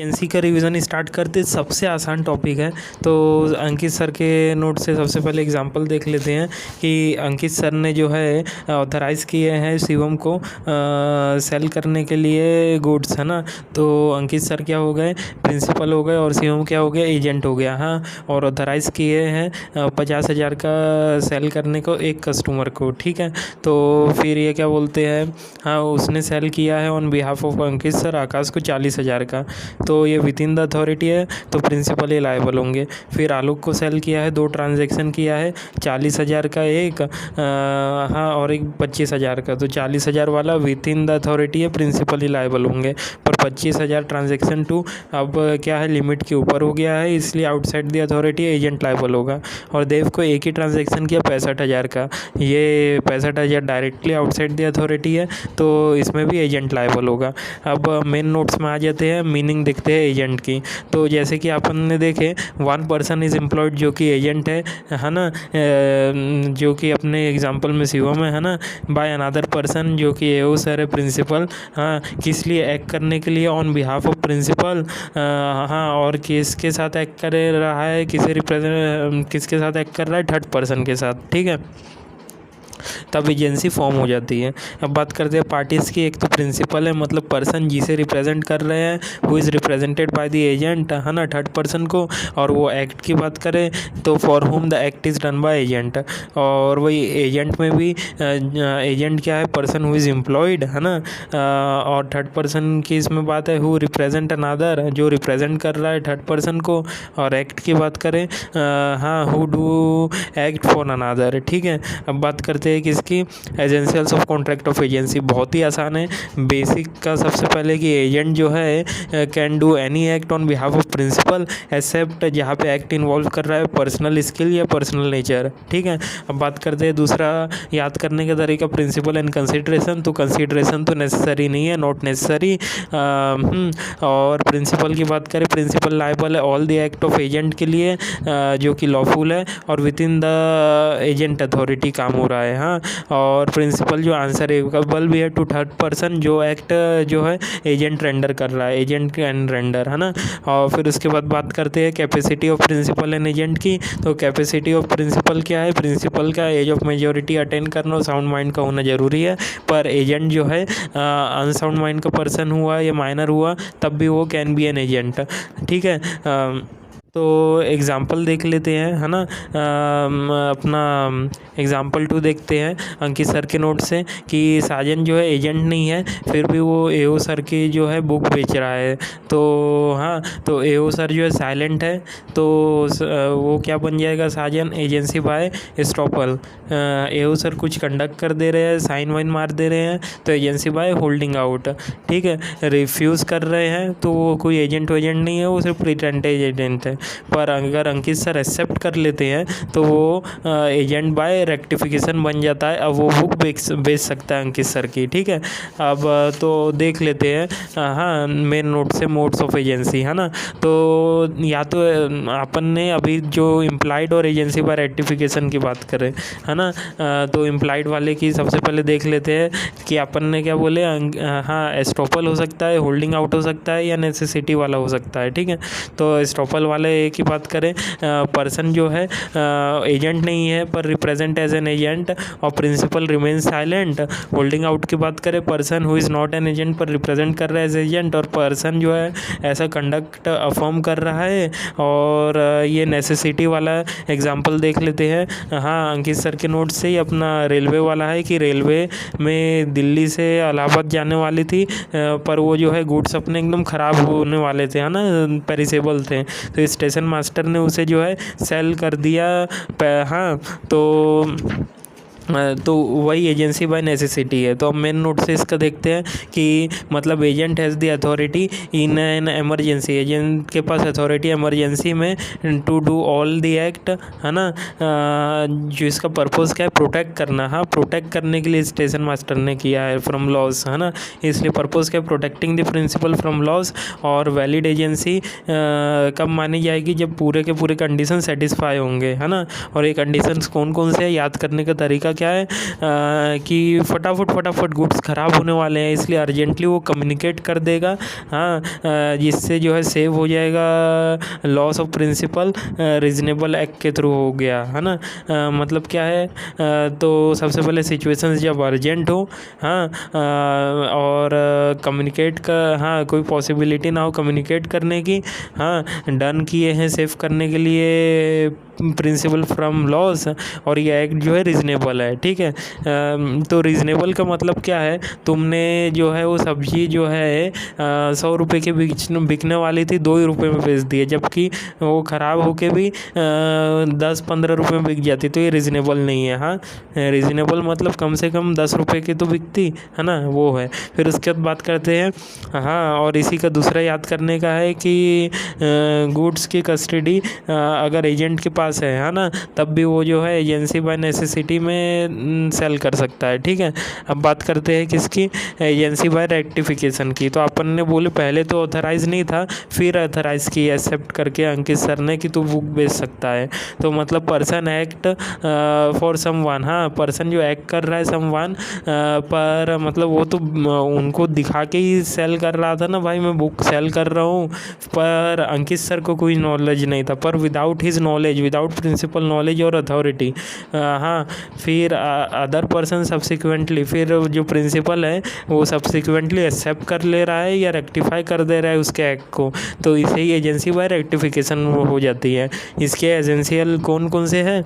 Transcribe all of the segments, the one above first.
NC का revision start करते सबसे आसान टॉपिक है। तो अंकित सर के नोट से सबसे पहले एग्जांपल देख लेते हैं कि अंकित सर ने जो है ऑथराइज़ किए हैं शिवम को सेल करने के लिए गुड्स, है ना। तो अंकित सर क्या हो गए, प्रिंसिपल हो गए, और शिवम क्या हो गया, एजेंट हो गया। हाँ, और ऑथराइज़ किए हैं 50,000 का सेल करने को एक कस्टमर को, ठीक है। तो फिर ये क्या बोलते हैं, हाँ उसने सेल किया है on behalf of Ankit sir Akash को 40,000 का। तो ये विद इन द अथॉरिटी है, तो प्रिंसिपल ही लायबल होंगे। फिर आलोक को सेल किया है, 2 ट्रांजैक्शन किया है, 40,000 का एक, हाँ और एक 25,000 का। तो 40,000 वाला विद इन द अथॉरिटी है, प्रिंसिपल ही लायबल होंगे। पर 25,000 ट्रांजैक्शन 2 अब क्या है, लिमिट के ऊपर हो गया है, इसलिए outside the authority agent liable होगा। और देव को एक ही ट्रांजैक्शन किया 65,000 का, ये 65,000 डायरेक्टली आउटसाइड द अथॉरिटी है, तो इसमें भी एजेंट लायबल होगा। अब मेन नोट्स में आ जाते हैं, मीनिंग देखते हैं एजेंट की। तो जैसे कि अपन ने देखे, 1 पर्सन इज़ एम्प्लॉयड जो कि एजेंट है ना, जो कि अपने एग्जांपल में शिवम है ना, बाय अनदर पर्सन जो कि एओ सर है, प्रिंसिपल। हाँ, किस लिए एक्ट करने के लिए, ऑन बिहाफ ऑफ प्रिंसिपल। हाँ, और किसके साथ एक्ट कर रहा है, किसके साथ एक्ट कर रहा है, 3rd पर्सन के साथ, ठीक है। तब एजेंसी फॉर्म हो जाती है। अब बात करते हैं पार्टीज़ की। एक तो प्रिंसिपल है, मतलब पर्सन जिसे रिप्रेजेंट कर रहे हैं, who is represented by the agent, है ना, 3rd पर्सन को। और वो एक्ट की बात करें तो for whom the act is done by agent. और वही एजेंट में भी एजेंट क्या है, पर्सन हु इज़ एम्प्लॉयड, है ना। और 3rd पर्सन की इसमें बात है, हु रिप्रेजेंट अनदर, जो रिप्रेजेंट कर रहा है 3rd पर्सन को। और एक्ट की बात करें, हाँ, who do act for another, ठीक है। अब बात करते हैं किसकी, एजेंशियल्स ऑफ कॉन्ट्रैक्ट ऑफ एजेंसी। बहुत ही आसान है। बेसिक का सबसे पहले कि एजेंट जो है can do any act on behalf of principal except जहाँ पे एक्ट इन्वॉल्व कर रहा है पर्सनल स्किल या पर्सनल नेचर, ठीक है। अब बात करते हैं दूसरा याद करने का तरीका, प्रिंसिपल एंड कंसिडरेशन। तो कंसिडरेशन तो नेसेसरी नहीं है, नॉट नेसेसरी। और प्रिंसिपल की बात करें, प्रिंसिपल लायबल है all the act of agent के लिए जो कि लॉफुल है और with in the agent authority काम हो रहा है। हाँ, और प्रिंसिपल जो आंसरेबल भी है टू 3rd पर्सन जो एक्ट जो है एजेंट रेंडर कर रहा है, एजेंट एंड रेंडर, है ना। और फिर उसके बाद बात करते हैं capacity of principal and agent की। तो कैपेसिटी ऑफ प्रिंसिपल क्या है, प्रिंसिपल का एज ऑफ मेजोरिटी अटेन करना और साउंड माइंड का होना ज़रूरी है। पर एजेंट जो है अनसाउंड माइंड का पर्सन हुआ या माइनर हुआ तब भी वो कैन बी एन एजेंट, ठीक है। तो एग्ज़ाम्पल देख लेते हैं, है ना। अपना एग्ज़ाम्पल 2 देखते हैं अंकित सर के नोट से कि साजन जो है एजेंट नहीं है, फिर भी वो एओ सर की जो है बुक बेच रहा है। तो हाँ, तो एओ सर जो है साइलेंट है, तो वो क्या बन जाएगा, साजन एजेंसी बाय एस्टॉपल। एओ सर कुछ कंडक्ट कर दे रहे हैं, साइन वाइन मार दे रहे हैं, तो एजेंसी बाय होल्डिंग आउट, ठीक है। रिफ्यूज़ कर रहे हैं तो वो कोई एजेंट वेजेंट नहीं है, वो सिर्फ प्रिटेंडेड एजेंट है। पर अगर अंकित सर एक्सेप्ट कर लेते हैं तो वो एजेंट बाय रेक्टिफिकेशन बन जाता है। अब वो बुक बेच सकता है अंकित सर की, ठीक है। अब तो देख लेते हैं, हाँ, मेन नोट से मोड्स ऑफ एजेंसी, है ना। तो या तो अपन ने अभी जो इम्प्लाइड और एजेंसी बाय रेक्टिफिकेशन की बात करें, है ना, तो इम्प्लाइड वाले की सबसे पहले देख लेते हैं कि अपन ने क्या बोले, हाँ, एस्टॉपल हो सकता है, होल्डिंग आउट हो सकता है, या नेसेसिटी वाला हो सकता है, ठीक है। तो एस्टॉपल वाले की बात करें, पर्सन जो है एजेंट नहीं है पर रिप्रेजेंट एज एन एजेंट और principal remain silent. Holding out की बात करें, person who is not an agent पर रिप्रेजेंट कर रहा है एज एजेंट, और पर्सन जो है ऐसा कंडक्ट अफर्म कर रहा है। और ये नेसेसिटी वाला एग्जांपल देख लेते हैं, हाँ, अंकित सर के नोट से ही अपना रेलवे वाला है कि रेलवे में दिल्ली से इलाहाबाद जाने वाली थी, पर वो जो है गुड्स अपने एकदम ख़राब होने वाले थे, है ना, पेरिसेबल थे। तो स्टेशन मास्टर ने उसे जो है सेल कर दिया। हाँ, तो वही एजेंसी बाय नेसेसिटी है। तो अब मेन नोट से इसका देखते हैं कि मतलब agent has the authority in an emergency, agent के पास अथॉरिटी एमरजेंसी में to do all the act, है ना। जो इसका पर्पस क्या है, प्रोटेक्ट करना। हाँ, प्रोटेक्ट करने के लिए स्टेशन मास्टर ने किया है फ्रॉम लॉस, है ना। इसलिए पर्पस क्या है, protecting the principal from loss. और वैलिड एजेंसी कब मानी जाएगी, जब पूरे के पूरे कंडीशन सेटिस्फाई होंगे, है ना। और ये कंडीशंस कौन कौन से है, याद करने का तरीका क्या है कि फटाफट गुड्स ख़राब होने वाले हैं, इसलिए अर्जेंटली वो कम्युनिकेट कर देगा। हाँ, जिससे जो है सेव हो जाएगा loss of principal, reasonable act के थ्रू हो गया, है ना। मतलब क्या है, तो सबसे पहले सिचुएशंस जब अर्जेंट हो, हाँ, और कम्युनिकेट का, हाँ, कोई पॉसिबिलिटी ना हो कम्युनिकेट करने की, हाँ, डन किए हैं सेव करने के लिए प्रिंसिपल फ्रॉम लॉस, और ये एक्ट जो है रीज़नेबल है, ठीक है। तो रीज़नेबल का मतलब क्या है, तुमने जो है वो सब्जी जो है 100 रुपये के बिकने वाली थी 2 ही रुपये में बेच दिए, जबकि वो ख़राब होके भी 10-15 रुपये में बिक जाती, तो ये रीज़नेबल नहीं है। हाँ, रीज़नेबल मतलब कम से कम 10 रुपये की तो बिकती है ना, वो है। फिर उसके बाद बात करते हैं, हाँ, और इसी का दूसरा याद करने का है कि गुड्स की कस्टडी अगर एजेंट के पास है ना, तब भी वो जो है एजेंसी बाय नेसेसिटी में सेल कर सकता है, ठीक है। अब बात करते हैं किसकी, एजेंसी बाय रेक्टिफिकेशन की। तो अपन ने बोले पहले तो ऑथराइज नहीं था, फिर ऑथराइज की एक्सेप्ट करके अंकित सर ने कि तू बुक बेच सकता है। तो मतलब पर्सन एक्ट फॉर समवन, हाँ, पर्सन जो एक्ट कर रहा है समवन पर, मतलब वो तो उनको दिखा के ही सेल कर रहा था ना, भाई मैं बुक सेल कर रहा हूँ, पर अंकित सर को कोई नॉलेज नहीं था, पर without his knowledge, without principal knowledge और अथॉरिटी, हाँ, फिर अदर पर्सन सब्सिक्वेंटली, फिर जो प्रिंसिपल है वो सब्सिक्वेंटली एक्सेप्ट कर ले रहा है या रेक्टिफाई कर दे रहा है उसके एक्ट को, तो इसे ही एजेंसी बाय रेक्टिफिकेशन हो जाती है। इसके एजेंशियल कौन कौन से हैं,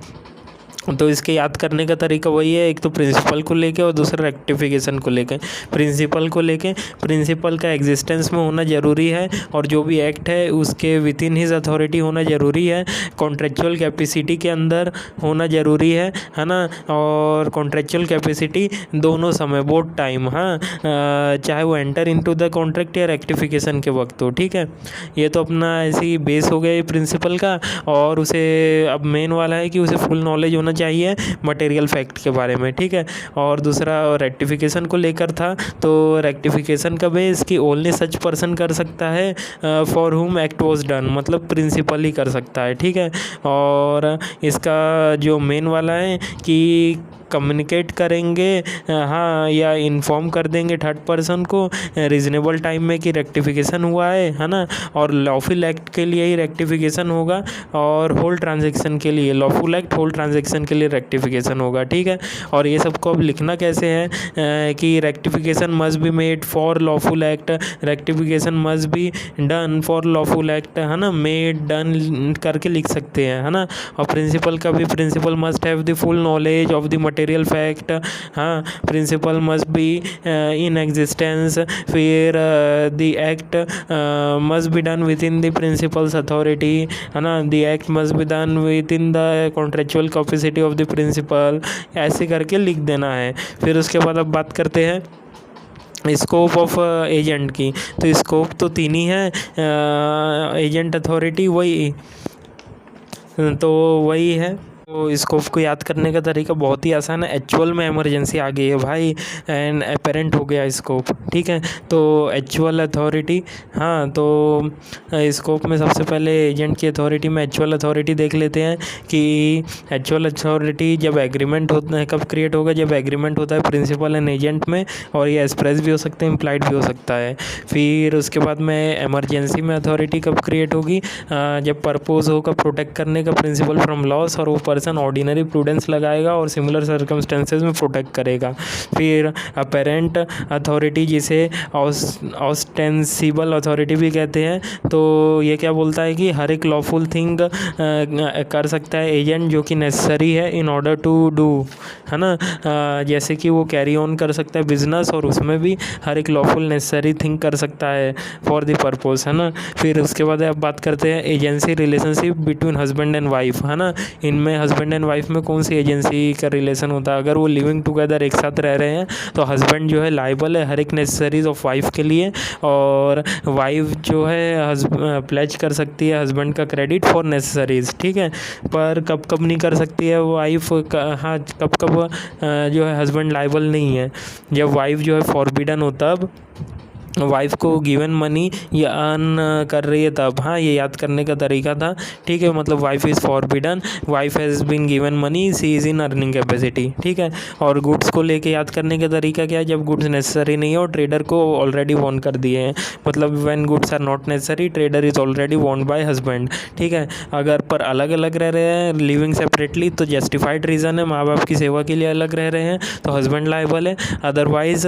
तो इसके याद करने का तरीका वही है, एक तो प्रिंसिपल को लेके और दूसरा रेक्टिफिकेशन को लेके। प्रिंसिपल को लेके, प्रिंसिपल का एग्जिस्टेंस में होना ज़रूरी है, और जो भी एक्ट है उसके विद इन हिज अथॉरिटी होना ज़रूरी है, कॉन्ट्रेक्चुअल कैपेसिटी के अंदर होना ज़रूरी है ना, और कॉन्ट्रेक्चुअल कैपेसिटी दोनों समय, बोथ टाइम, हाँ, चाहे वो एंटर इनटू द कॉन्ट्रैक्ट या रेक्टिफिकेशन के वक्त हो, ठीक है। ये तो अपना ऐसे ही बेस हो गया प्रिंसिपल का, और उसे अब मेन वाला है कि उसे फुल नॉलेज होना चाहिए मटेरियल फैक्ट के बारे में, ठीक है। और दूसरा रेक्टिफिकेशन को लेकर था, तो रेक्टिफिकेशन का बेस कि ओनली सच पर्सन कर सकता है फॉर हुम एक्ट वाज डन, मतलब प्रिंसिपल ही कर सकता है, ठीक है। और इसका जो मेन वाला है कि कम्युनिकेट करेंगे, हाँ, या इन्फॉर्म कर देंगे थर्ड पर्सन को रीजनेबल टाइम में कि रेक्टिफिकेशन हुआ है ना, और लॉफुल एक्ट के लिए ही रेक्टिफिकेशन होगा, और होल ट्रांजैक्शन के लिए लॉफुल एक्ट, होल ट्रांजैक्शन के लिए रेक्टिफिकेशन होगा, ठीक है। और ये सबको अब लिखना कैसे है कि rectification must be made for lawful act, rectification must be done for lawful act, है ना, मेड डन करके लिख सकते हैं, है ना। और प्रिंसिपल का भी, principal must have the full knowledge of the material fact, हाँ, principal must be in existence, फिर the act must be done within the principal's authority, है ना, the act must be done within the contractual capacity of the principal, ऐसे करके लिख देना है। फिर उसके बाद अब बात करते हैं स्कोप ऑफ एजेंट की। तो स्कोप तो 3 ही है, एजेंट, अथॉरिटी, वही, तो वही है। तो स्कोप को याद करने का तरीका बहुत ही आसान है, एक्चुअल में इमरजेंसी आ गई है भाई एंड अपेरेंट हो गया स्कोप, ठीक है। तो एक्चुअल अथॉरिटी, हाँ, तो स्कोप में सबसे पहले एजेंट की अथॉरिटी में एक्चुअल अथॉरिटी देख लेते हैं कि एक्चुअल अथॉरिटी जब एग्रीमेंट होता है, कब क्रिएट होगा, जब एग्रीमेंट होता है प्रिंसिपल एंड एजेंट में, और ये एक्सप्रेस भी हो सकता है, इम्प्लाइड भी हो सकता है। फिर उसके बाद में इमरजेंसी में अथॉरिटी कब क्रिएट होगी, जब पर्पज़ होगा प्रोटेक्ट करने का प्रिंसिपल फ्रॉम लॉस, और वो पर्सन ऑर्डिनरी प्रूडेंस लगाएगा और सिमिलर सर्कमस्टेंसेस में प्रोटेक्ट करेगा। फिर अपेरेंट अथॉरिटी, जिसे ऑस्टेंसिबल अथॉरिटी भी कहते हैं, तो ये क्या बोलता है कि हर एक लॉफुल थिंग कर सकता है एजेंट जो कि नेसेसरी है इन ऑर्डर टू डू, है ना, जैसे कि वो कैरी ऑन कर सकता है बिजनेस, और उसमें भी हर एक लॉफुल नेसेसरी थिंग कर सकता है फॉर द पर्पस, है ना। फिर उसके बाद अब बात करते हैं agency relationship between husband and wife, है ना। इनमें हस्बैंड एंड वाइफ में कौन सी एजेंसी का रिलेशन होता है, अगर वो लिविंग टुगेदर एक साथ रह रहे हैं तो हस्बैंड जो है लाइबल है हर एक नेसेसरीज ऑफ वाइफ के लिए, और वाइफ जो है प्लेज कर सकती है हस्बैंड का क्रेडिट फॉर नेसेसरीज, ठीक है। पर कब कब नहीं कर सकती है वाइफ, हाँ, कब कब जो है हस्बैंड लाइबल नहीं है, जब वाइफ जो है फॉरबिडन हो तब, वाइफ को गिवन मनी ये अर्न कर रही है तब। हाँ, ये याद करने का तरीका था, ठीक है। मतलब wife is forbidden, wife has been given money, she is in earning capacity, ठीक है। और गुड्स को लेके याद करने का तरीका क्या है, जब गुड्स नेसेसरी नहीं है और ट्रेडर को ऑलरेडी वॉर्न कर दिए हैं, मतलब when goods are not necessary trader is already warn by husband, ठीक है। अगर पर अलग अलग रह रहे हैं, लिविंग सेपरेटली, तो जस्टिफाइड रीज़न है, माँ बाप की सेवा के लिए अलग रह रहे हैं तो हस्बैंड लायबल है, otherwise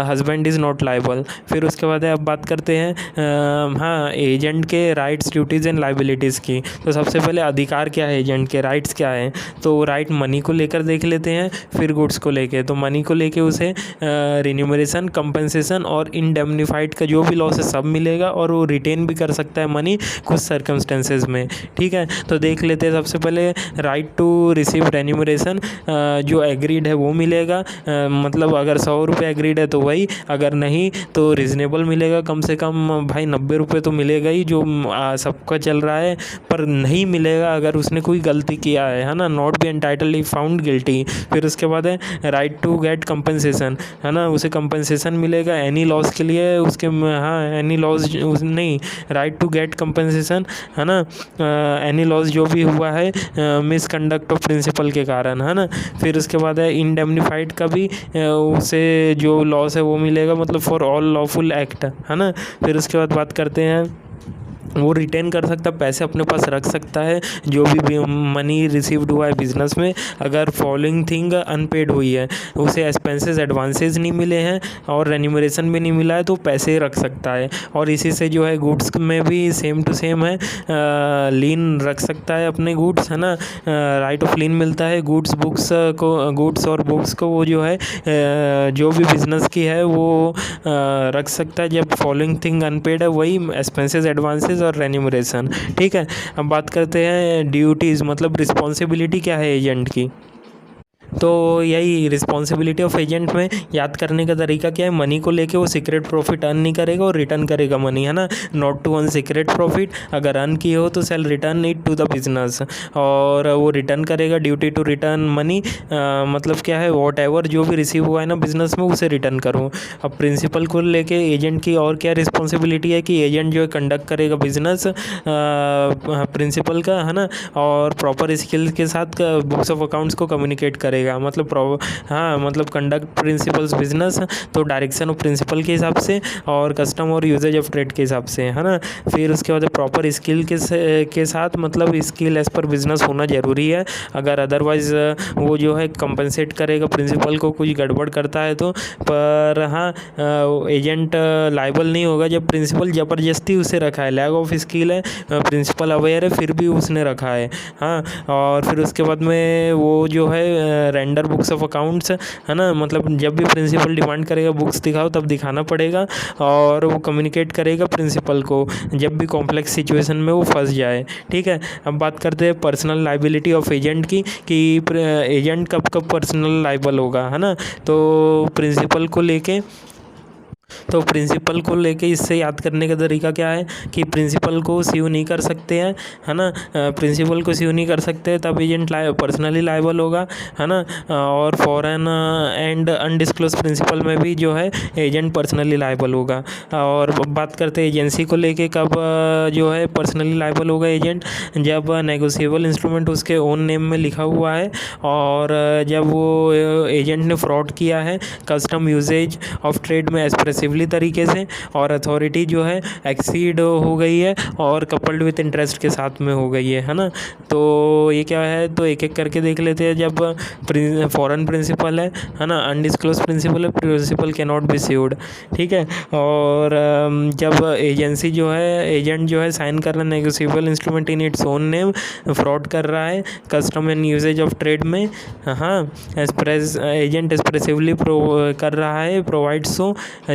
husband is not liable. फिर उसके बाद अब बात करते हैं हाँ एजेंट के राइट्स, ड्यूटीज़ एंड लाइबिलिटीज़ की। तो सबसे पहले अधिकार क्या है एजेंट के, राइट्स क्या है। तो राइट मनी को लेकर देख लेते हैं, फिर गुड्स को लेके। तो मनी को लेके उसे रिन्यूमरेशन, कंपनसेशन और इंडेमनीफाइड का जो भी लॉस है सब मिलेगा, और वो रिटेन भी कर सकता है मनी कुछ सर्कमस्टेंसेज में, ठीक है। तो देख लेते हैं सबसे पहले राइट टू रिसीव रेन्यूमरेशन, जो एग्रीड है वो मिलेगा, मतलब अगर 100 रुपये एग्रीड है तो वही, अगर नहीं तो रिजनेबल मिलेगा, कम से कम भाई 90 रुपये तो मिलेगा ही जो सबका चल रहा है, पर नहीं मिलेगा अगर उसने कोई गलती किया है ना, not be entitled if found guilty. फिर उसके बाद है राइट टू गेट कंपनसेशन, है ना, उसे कंपनसेशन मिलेगा एनी लॉस के लिए, उसके हाँ एनी लॉस नहीं, राइट टू गेट कंपनसेशन, है ना, एनी लॉस जो भी हुआ है मिसकंडक्ट ऑफ प्रिंसिपल के कारण, है ना। फिर उसके बाद है इंडेमनीफाइड का भी उसे जो लॉस है वो मिलेगा, मतलब फॉर ऑल लॉफुल एक्ट, है ना। फिर उसके बाद बात करते हैं वो रिटेन कर सकता है, पैसे अपने पास रख सकता है जो भी मनी रिसीव्ड हुआ है बिजनेस में, अगर फॉलोइंग थिंग अनपेड हुई है, उसे एक्सपेंसेस एडवांसेस नहीं मिले हैं और रेन्यूमरेशन भी नहीं मिला है तो पैसे रख सकता है। और इसी से जो है गुड्स में भी सेम टू सेम है, लीन रख सकता है अपने गुड्स, है ना, राइट ऑफ लीन मिलता है गुड्स बुक्स को, गुड्स और बुक्स को वो जो है जो भी बिजनेस की है वो रख सकता है जब फॉलोइंग थिंग अनपेड है, वही एक्सपेंसेस एडवांसेस और रेन्यूमरेशन, ठीक है। अब बात करते हैं ड्यूटीज़, मतलब रिस्पॉन्सिबिलिटी क्या है एजेंट की। तो यही रिस्पॉन्सिबिलिटी ऑफ एजेंट में याद करने का तरीका क्या है, मनी को लेके वो सीक्रेट प्रॉफिट अर्न नहीं करेगा और रिटर्न करेगा मनी, है ना, not to earn secret profit, अगर अर्न किए हो तो sell return it to the business, और वो रिटर्न करेगा ड्यूटी टू रिटर्न मनी, मतलब क्या है वॉट एवर जो भी रिसीव हुआ है ना बिजनेस में उसे रिटर्न करूँ। अब प्रिंसिपल को लेके एजेंट की और क्या रिस्पॉन्सिबिलिटी है कि एजेंट जो है कंडक्ट करेगा बिजनेस प्रिंसिपल का, है ना, और प्रॉपर स्किल के साथ बुक्स ऑफ अकाउंट्स को कम्युनिकेट करेगा, मतलब हाँ मतलब कंडक्ट प्रिंसिपल्स बिजनेस तो डायरेक्शन ऑफ प्रिंसिपल के हिसाब से और कस्टम और यूजेज ऑफ ट्रेड के हिसाब से, है ना। फिर उसके बाद प्रॉपर स्किल के साथ, मतलब स्किल एज पर बिजनेस होना ज़रूरी है, अगर अदरवाइज वो जो है कंपनसेट करेगा प्रिंसिपल को कुछ गड़बड़ करता है तो, पर हाँ एजेंट लायबल नहीं होगा जब प्रिंसिपल ज़बरदस्ती उसे रखा है, लैक ऑफ स्किल है, प्रिंसिपल अवेयर है फिर भी उसने रखा है, हाँ। और फिर उसके बाद में वो जो है रेंडर बुक्स ऑफ अकाउंट्स, है ना, मतलब जब भी प्रिंसिपल डिमांड करेगा बुक्स दिखाओ तब दिखाना पड़ेगा, और वो कम्युनिकेट करेगा प्रिंसिपल को जब भी कॉम्प्लेक्स सिचुएशन में वो फंस जाए, ठीक है। अब बात करते हैं पर्सनल लाइबिलिटी ऑफ एजेंट की, कि एजेंट कब कब पर्सनल लाइबल होगा, है ना। तो प्रिंसिपल को लेके इससे याद करने का तरीका क्या है कि प्रिंसिपल को स्यू नहीं कर सकते हैं, है ना, प्रिंसिपल को स्यू नहीं कर सकते तब एजेंट पर्सनली लायबल होगा, है ना। और फॉरेन एंड अनडिस्क्लोज प्रिंसिपल में भी जो है एजेंट पर्सनली लायबल होगा। और बात करते हैं एजेंसी को लेके कब जो है पर्सनली लायबल होगा एजेंट, जब नेगोशिएबल इंस्ट्रूमेंट उसके ओन नेम में लिखा हुआ है, और जब वो एजेंट ने फ्रॉड किया है कस्टम यूजेज ऑफ ट्रेड में एक्सप्रेसिवली तरीके से, और अथॉरिटी जो है एक्सीड हो गई है और कपल्ड विथ इंटरेस्ट के साथ में हो गई है ना। तो ये क्या है, तो एक एक करके देख लेते हैं। जब फॉरेन प्रिंसिपल है ना, अनडिस्क्लोज प्रिंसिपल है, principal can not be sued, ठीक है। और जब एजेंसी जो है एजेंट जो है साइन कर रहा है negotiable instrument in its own name, fraud कर रहा है custom and usages of trade में, हाँ एजेंट एक्सप्रेसिवली कर रहा है प्रोवाइड सो,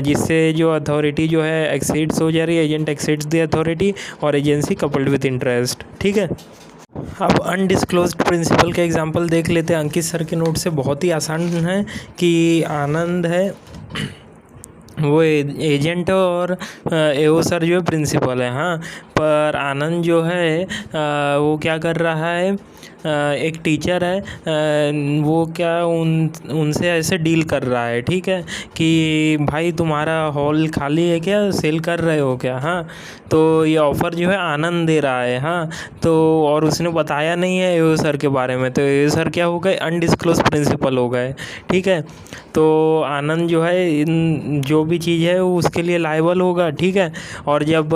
जिससे जो अथॉरिटी जो है एक्सीड्स हो जा रही है, एजेंट एक्सीड्स द अथॉरिटी और एजेंसी कपल्ड विद इंटरेस्ट, ठीक है। अब अनडिस्क्लोज्ड प्रिंसिपल का एग्जांपल देख लेते हैं अंकित सर के नोट से, बहुत ही आसान है कि आनंद है वो एजेंट है और एओ सर जो है प्रिंसिपल है। हाँ, पर आनंद जो है वो क्या कर रहा है, एक टीचर है, वो क्या उनसे ऐसे डील कर रहा है, ठीक है, कि भाई तुम्हारा हॉल खाली है क्या, सेल कर रहे हो क्या। हाँ, तो ये ऑफ़र जो है आनंद दे रहा है। हाँ, तो और उसने बताया नहीं है एओ सर के बारे में, तो एओ सर क्या हो गए, अनडिस्क्लोज प्रिंसिपल हो गए, ठीक है। तो आनंद जो है इन जो भी चीज़ है वो उसके लिए लायबल होगा, ठीक है। और जब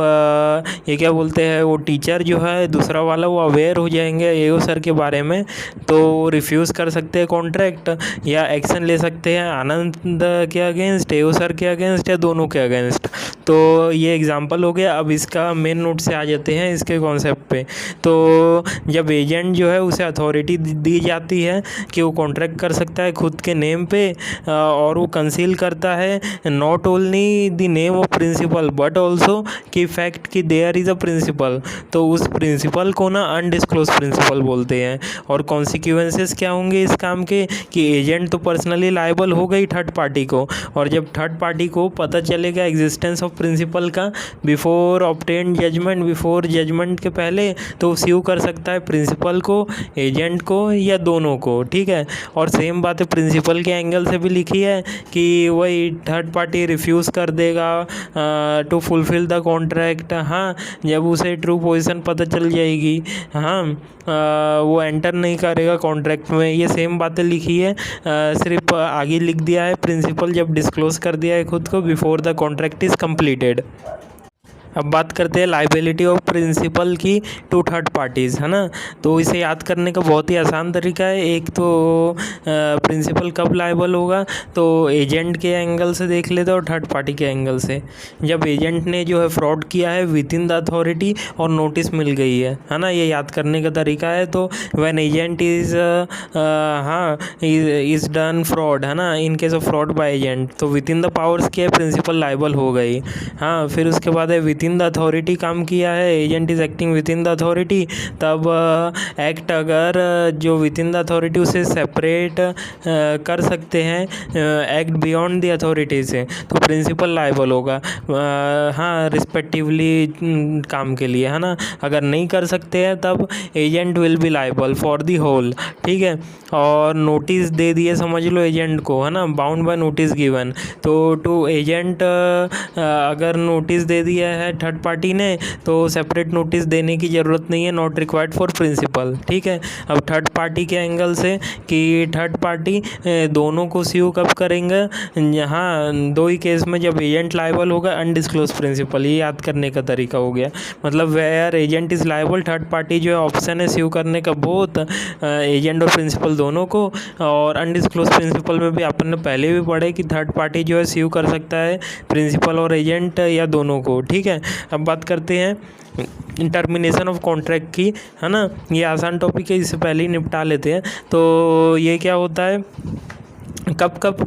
ये क्या बोलते हैं, वो टीचर जो है दूसरा वाला वो अवेयर हो जाएंगे एओ सर के बारे में, तो रिफ्यूज़ कर सकते हैं कॉन्ट्रैक्ट या एक्शन ले सकते हैं आनंद के अगेंस्ट, एओ सर के अगेंस्ट या दोनों के अगेंस्ट। तो ये एग्जांपल हो गया। अब इसका मेन नोट से आ जाते हैं इसके कॉन्सेप्ट पे। तो जब एजेंट जो है उसे अथॉरिटी दी जाती है कि वो कॉन्ट्रैक्ट कर सकता है खुद के नेम पे, और वो कंसील करता है not only the name of principal but also कि फैक्ट कि देयर इज़ अ प्रिंसिपल, तो उस प्रिंसिपल को ना अनडिस्क्लोज प्रिंसिपल बोलते हैं। और कॉन्सिक्वेंसेस क्या होंगे इस काम के, कि एजेंट तो पर्सनली लायबल हो गई थर्ड पार्टी को, और जब थर्ड पार्टी को पता चलेगा एग्जिस्टेंस ऑफ प्रिंसिपल का before obtain judgment, before judgment के पहले, तो स्यू कर सकता है प्रिंसिपल को, एजेंट को या दोनों को, ठीक है। और सेम बात है प्रिंसिपल के एंगल से भी लिखी है कि वही थर्ड पार्टी रिफ्यूज़ कर देगा टू फुलफिल द कॉन्ट्रैक्ट। हाँ, जब उसे ट्रू पोजीशन पता चल जाएगी, हाँ, वो एंटर नहीं करेगा कॉन्ट्रैक्ट में। ये सेम बातें लिखी है, सिर्फ आगे लिख दिया है प्रिंसिपल जब डिस्क्लोज कर दिया है खुद को before the contract is completed. अब बात करते हैं लाइबिलिटी ऑफ प्रिंसिपल की टू थर्ड पार्टीज़, है ना। तो इसे याद करने का बहुत ही आसान तरीका है। एक तो प्रिंसिपल कब लाइबल होगा, तो एजेंट के एंगल से देख लेते हैं और थर्ड पार्टी के एंगल से। जब एजेंट ने जो है फ्रॉड किया है विद इन द अथॉरिटी और नोटिस मिल गई है ना, ये याद करने का तरीका है। तो व्हेन एजेंट इज़ हाँ इज़ डन फ्रॉड, है ना, इन case of fraud by agent, तो विद इन द पावर्स क्या है, प्रिंसिपल लाइबल हो गई। हाँ, फिर उसके बाद है विद इन द अथॉरिटी काम किया है, agent is acting with in the authority, तब एक्ट अगर जो विद इन द अथॉरिटी उसे सेपरेट कर सकते हैं एक्ट बियॉन्ड द अथॉरिटी से, तो प्रिंसिपल लायबल होगा हाँ रिस्पेक्टिवली काम के लिए, है ना। अगर नहीं कर सकते हैं तब agent will be liable for the whole, ठीक है। और नोटिस दे दिए समझ लो एजेंट को, है ना, बाउंड बाय नोटिस गिवन। तो टू एजेंट अगर नोटिस दे दिया है थर्ड पार्टी ने, तो सेपरेट नोटिस देने की ज़रूरत नहीं है, नॉट रिक्वायर्ड फॉर प्रिंसिपल, ठीक है। अब थर्ड पार्टी के एंगल से कि थर्ड पार्टी दोनों को स्यू कब करेंगे, यहाँ दो ही केस में, जब एजेंट लायबल होगा अनडिस्क्लोज प्रिंसिपल, ये याद करने का तरीका हो गया। मतलब where agent is liable, third party जो है ऑप्शन है स्यू करने का बोथ एजेंट और प्रिंसिपल दोनों को। और अनडिस्क्लोज प्रिंसिपल में भी अपन ने पहले भी पढ़े कि थर्ड पार्टी जो है स्यू कर सकता है प्रिंसिपल और एजेंट या दोनों को, ठीक है। अब बात करते हैं टर्मिनेशन ऑफ कॉन्ट्रैक्ट की, है ना। ये आसान टॉपिक है, इससे पहले ही निपटा लेते हैं। तो ये क्या होता है, कब कब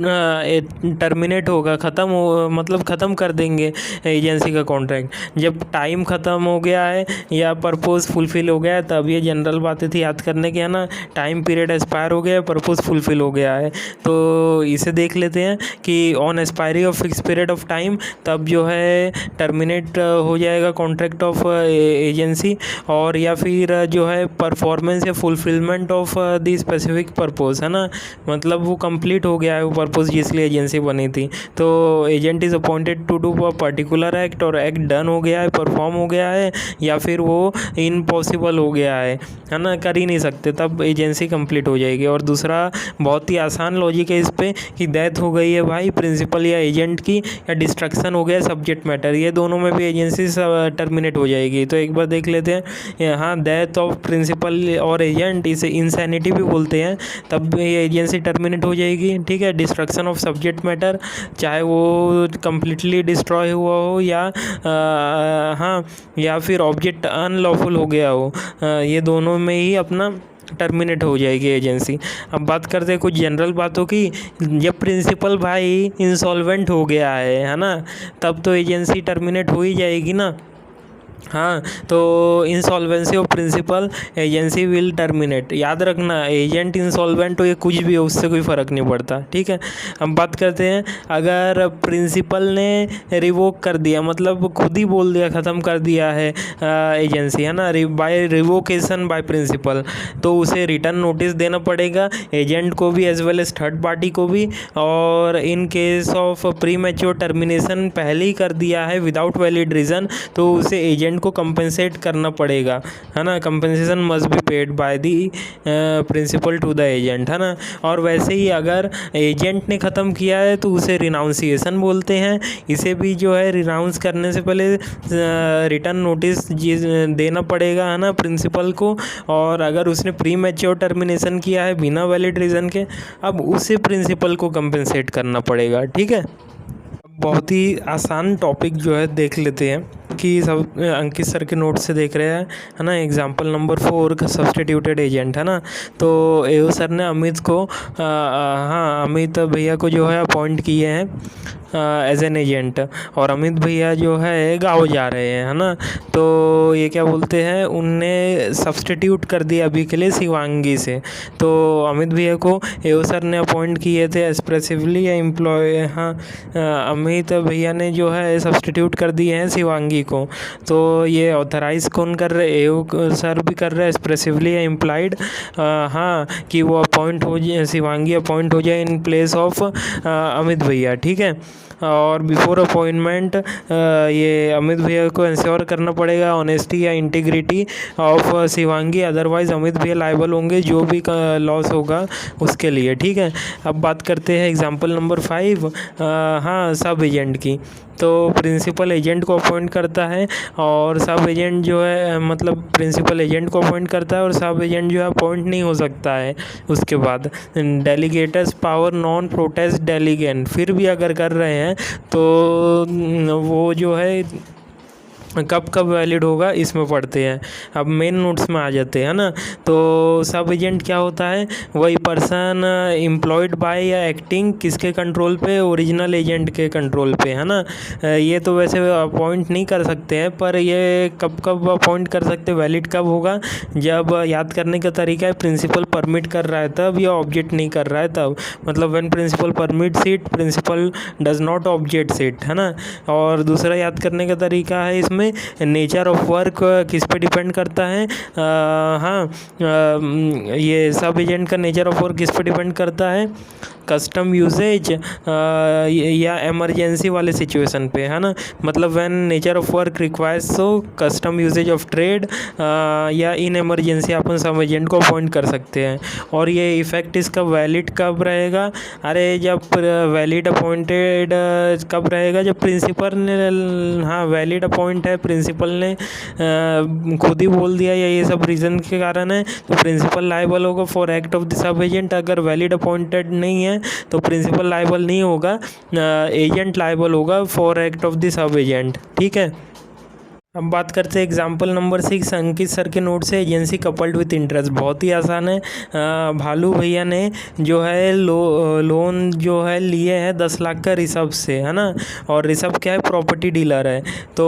टर्मिनेट होगा, ख़त्म हो, मतलब ख़त्म कर देंगे एजेंसी का कॉन्ट्रैक्ट, जब टाइम ख़त्म हो गया है या पर्पस फुलफ़िल हो गया है, तब ये जनरल बातें थी याद करने की, है ना। टाइम पीरियड एक्सपायर हो गया है, पर्पस फुलफ़िल हो गया है, तो इसे देख लेते हैं कि on expiry of fix period of time, तब जो है टर्मिनेट हो जाएगा कॉन्ट्रैक्ट ऑफ एजेंसी। और या फिर जो है परफॉर्मेंस या fulfilment of the specific purpose, है ना, मतलब वो कंप्लीट हो गया है वो पर्पस जिसलिए एजेंसी बनी थी। तो agent is appointed to do a particular act, और एक्ट डन हो गया है, परफॉर्म हो गया है, या फिर वो इम्पॉसिबल हो गया है ना, कर ही नहीं सकते, तब एजेंसी कंप्लीट हो जाएगी। और दूसरा बहुत ही आसान लॉजिक है इस पर कि डेथ हो गई है भाई प्रिंसिपल या एजेंट की, या डिस्ट्रक्शन हो गया सब्जेक्ट मैटर, ये दोनों में भी एजेंसी टर्मिनेट हो जाएगी। तो एक बार देख लेते हैं यहाँ, डेथ ऑफ प्रिंसिपल और एजेंट, इसे इंसैनिटी भी बोलते हैं, तब ये एजेंसी टर्मिनेट हो जाएगी, ठीक है। डिस्ट्रक्शन ऑफ सब्जेक्ट मैटर, चाहे वो कम्प्लीटली डिस्ट्रॉय हुआ हो या हाँ, या फिर ऑब्जेक्ट अनलॉफुल हो गया हो, ये दोनों में ही अपना टर्मिनेट हो जाएगी एजेंसी। अब बात करते हैं कुछ जनरल बातों की। जब प्रिंसिपल भाई इंसॉल्वेंट हो गया है ना, तब तो एजेंसी टर्मिनेट हो ही जाएगी ना। हाँ, तो insolvency of principal agency will terminate. याद रखना, एजेंट इंसॉल्वेंट हो या कुछ भी हो, उससे कोई फ़र्क नहीं पड़ता, ठीक है। हम बात करते हैं, अगर प्रिंसिपल ने रिवोक कर दिया, मतलब खुद ही बोल दिया, ख़त्म कर दिया है एजेंसी, है ना, बाय रिवोकेशन बाय प्रिंसिपल, तो उसे रिटर्न नोटिस देना पड़ेगा एजेंट को भी as well as third party को भी। और in case of premature termination पहले ही कर दिया है विदाउट वैलिड रीज़न, तो उसे एजेंट को कंपनसेट करना पड़ेगा, है ना। Compensation must be paid by the principal to the agent, है ना। और वैसे ही अगर एजेंट ने ख़त्म किया है तो उसे रिनाउंसिएशन बोलते हैं। इसे भी जो है रिनाउंस करने से पहले रिटर्न नोटिस देना पड़ेगा, है ना, प्रिंसिपल को। और अगर उसने प्री मैच्योर टर्मिनेशन किया है बिना वैलिड रीज़न के, अब उसे प्रिंसिपल को कंपनसेट करना पड़ेगा, ठीक है। बहुत ही आसान टॉपिक जो है देख लेते हैं कि सब अंकित सर के नोट से देख रहे हैं, है ना। एग्जांपल नंबर 4 का सब्स्टिट्यूटेड एजेंट, है ना। तो एओ सर ने अमित को हाँ, अमित भैया को जो है अपॉइंट किए हैं एज एन एजेंट, और अमित भैया जो है गाँव जा रहे हैं, है ना। तो ये क्या बोलते हैं, उनने सब्स्टिट्यूट कर दिया अभी के लिए शिवांगी से। तो अमित भैया को एओ सर ने अपॉइंट किए थे एक्सप्रेसिवली एम्प्लॉय, हाँ, अमित भैया ने जो है सब्स्टिट्यूट कर दिए हैं शिवांगी को। तो ये ऑथराइज कौन कर रहे, एओ सर भी कर रहे हैं एक्सप्रेसिवली या इम्प्लाइड, हाँ, कि वो अपॉइंट हो जाए, शिवांगी अपॉइंट हो जाए इन प्लेस ऑफ अमित भैया, ठीक है। और बिफोर अपॉइंटमेंट ये अमित भैया को इंश्योर करना पड़ेगा ऑनेस्टी या integrity of Shivangi, otherwise Amit भैया लायबल होंगे जो भी लॉस होगा उसके लिए, ठीक है। अब बात करते हैं एग्जांपल नंबर 5, हाँ, सब एजेंट की। तो प्रिंसिपल एजेंट को अपॉइंट करता है और सब एजेंट जो है, मतलब प्रिंसिपल एजेंट को अपॉइंट करता है और सब एजेंट जो है अपॉइंट नहीं हो सकता है उसके बाद। डेलीगेटर्स पावर नॉन प्रोटेस्ट डेलीगेंट, फिर भी अगर कर रहे हैं तो वो जो है कब कब वैलिड होगा इसमें पढ़ते हैं। अब मेन नोट्स में आ जाते हैं ना। तो सब एजेंट क्या होता है, वही पर्सन एम्प्लॉयड बाय या एक्टिंग किसके कंट्रोल पे, ओरिजिनल एजेंट के कंट्रोल पे, है ना। ये तो वैसे अपॉइंट नहीं कर सकते हैं, पर ये कब कब अपॉइंट कर सकते, वैलिड कब होगा, जब याद करने का तरीका है प्रिंसिपल परमिट कर रहा है तब, या ऑब्जेक्ट नहीं कर रहा है तब। मतलब when principal permits it, principal does not objects it, है ना। और दूसरा याद करने का तरीका है इसमें, नेचर ऑफ वर्क किस पे डिपेंड करता है, हाँ, ये सब एजेंट का नेचर ऑफ वर्क किस पे डिपेंड करता है, कस्टम यूजेज या इमरजेंसी वाले सिचुएशन पे, है ना। मतलब when nature of work requires so custom usages of trade, या इन इमरजेंसी अपन सब एजेंट को अपॉइंट कर सकते हैं। और ये इफेक्ट इसका वैलिड कब रहेगा, अरे जब वैलिड अपॉइंटेड कब रहेगा, जब प्रिंसिपल ने, हाँ, वैलिड अपॉइंट है, प्रिंसिपल ने खुद ही बोल दिया या ये सब रीज़न के कारण है, तो प्रिंसिपल लायबल होगा for act of the sub agent. अगर वैलिड अपॉइंटेड नहीं है तो प्रिंसिपल लायबल नहीं होगा, एजेंट लायबल होगा for act of the sub agent, ठीक है। अब बात करते हैं एग्जाम्पल नंबर 6 अंकित सर के नोट से, एजेंसी कपल्ड विथ इंटरेस्ट। बहुत ही आसान है। भालू भैया ने जो है लोन जो है लिए हैं 10 लाख का ऋषभ से, है ना। और ऋषभ क्या है, प्रॉपर्टी डीलर है। तो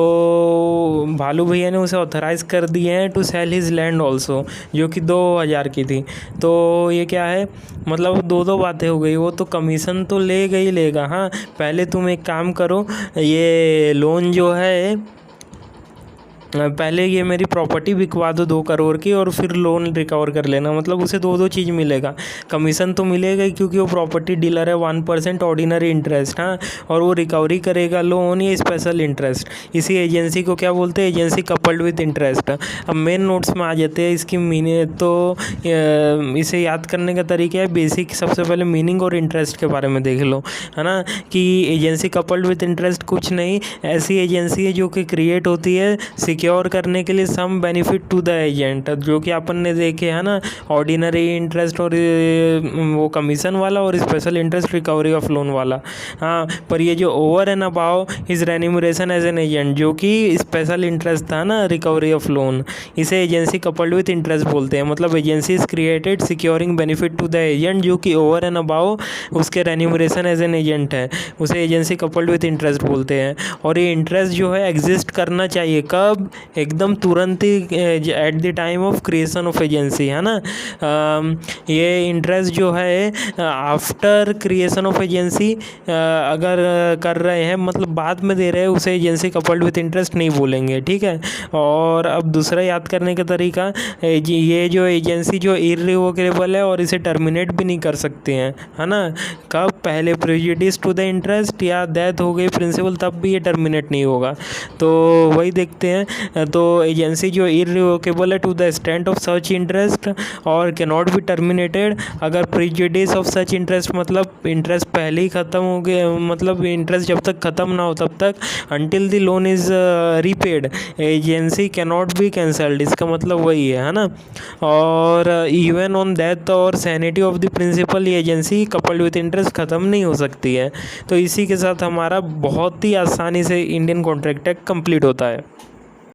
भालू भैया ने उसे ऑथराइज कर दिए हैं to sell his land also, जो कि 2000 की थी। तो ये क्या है, मतलब दो बातें हो गई। वो तो कमीशन तो लेगा ही लेगा, हाँ। पहले तुम एक काम करो, ये लोन जो है, पहले ये मेरी प्रॉपर्टी बिकवा दो 2 करोड़ की, और फिर लोन रिकवर कर लेना। मतलब उसे दो चीज़ मिलेगा, कमीशन तो मिलेगा ही क्योंकि वो प्रॉपर्टी डीलर है, 1% ऑर्डिनरी इंटरेस्ट, हाँ, और वो रिकवरी करेगा लोन या स्पेशल इंटरेस्ट। इसी एजेंसी को क्या बोलते हैं, एजेंसी कपल्ड विथ इंटरेस्ट। अब मेन नोट्स में आ जाते हैं इसकी मीनिंग। तो इसे याद करने का तरीका है बेसिक, सबसे पहले मीनिंग और इंटरेस्ट के बारे में देख लो, है ना। कि एजेंसी कपल्ड विथ इंटरेस्ट कुछ नहीं, ऐसी एजेंसी है जो कि क्रिएट होती है सिक्योर करने के लिए some benefit to the agent, जो कि अपन ने देखे, है ना, ऑर्डिनरी इंटरेस्ट और वो कमीशन वाला, और special interest recovery of loan वाला, हाँ। पर ये जो over and above his remuneration as an agent, जो कि स्पेशल इंटरेस्ट था ना, रिकवरी ऑफ लोन, इसे एजेंसी कपल्ड विथ इंटरेस्ट बोलते हैं। मतलब agency is created securing benefit to the agent, जो कि ओवर एंड अबाव उसके रेन्यूमरेशन एज एन एजेंट है, उसे एजेंसी कपल्ड विथ इंटरेस्ट बोलते हैं। और ये इंटरेस्ट जो है एग्जिस्ट करना चाहिए कब, कब, एकदम तुरंत ही at the time of creation of agency, है ना। ये इंटरेस्ट जो है आफ्टर क्रिएशन ऑफ एजेंसी अगर कर रहे हैं, मतलब बाद में दे रहे हैं, उसे एजेंसी कपल्ड विथ इंटरेस्ट नहीं बोलेंगे, ठीक है। और अब दूसरा याद करने का तरीका, ये जो एजेंसी जो इर्रिवोकेबल है और इसे टर्मिनेट भी नहीं कर सकते हैं, है ना। कब, पहले प्रेजुडिस टू द इंटरेस्ट या डेथ हो गई प्रिंसिपल, तब भी ये टर्मिनेट नहीं होगा। तो वही देखते हैं। तो एजेंसी जो इर्रिवोकेबल है to the extent of such interest और कैन नॉट बी टर्मिनेटेड अगर प्रेजुडिस ऑफ सच इंटरेस्ट, मतलब इंटरेस्ट पहले ही ख़त्म हो गया, मतलब इंटरेस्ट जब तक ख़त्म ना हो तब तक, until the loan is repaid agency can not be cancelled, इसका मतलब वही है ना। और इवन ऑन डेथ और सैनिटी ऑफ द प्रिंसिपल ये एजेंसी कपल्ड विथ इंटरेस्ट ख़त्म नहीं हो सकती है। तो इसी के साथ हमारा बहुत ही आसानी से इंडियन कॉन्ट्रैक्ट एक्ट कंप्लीट होता है।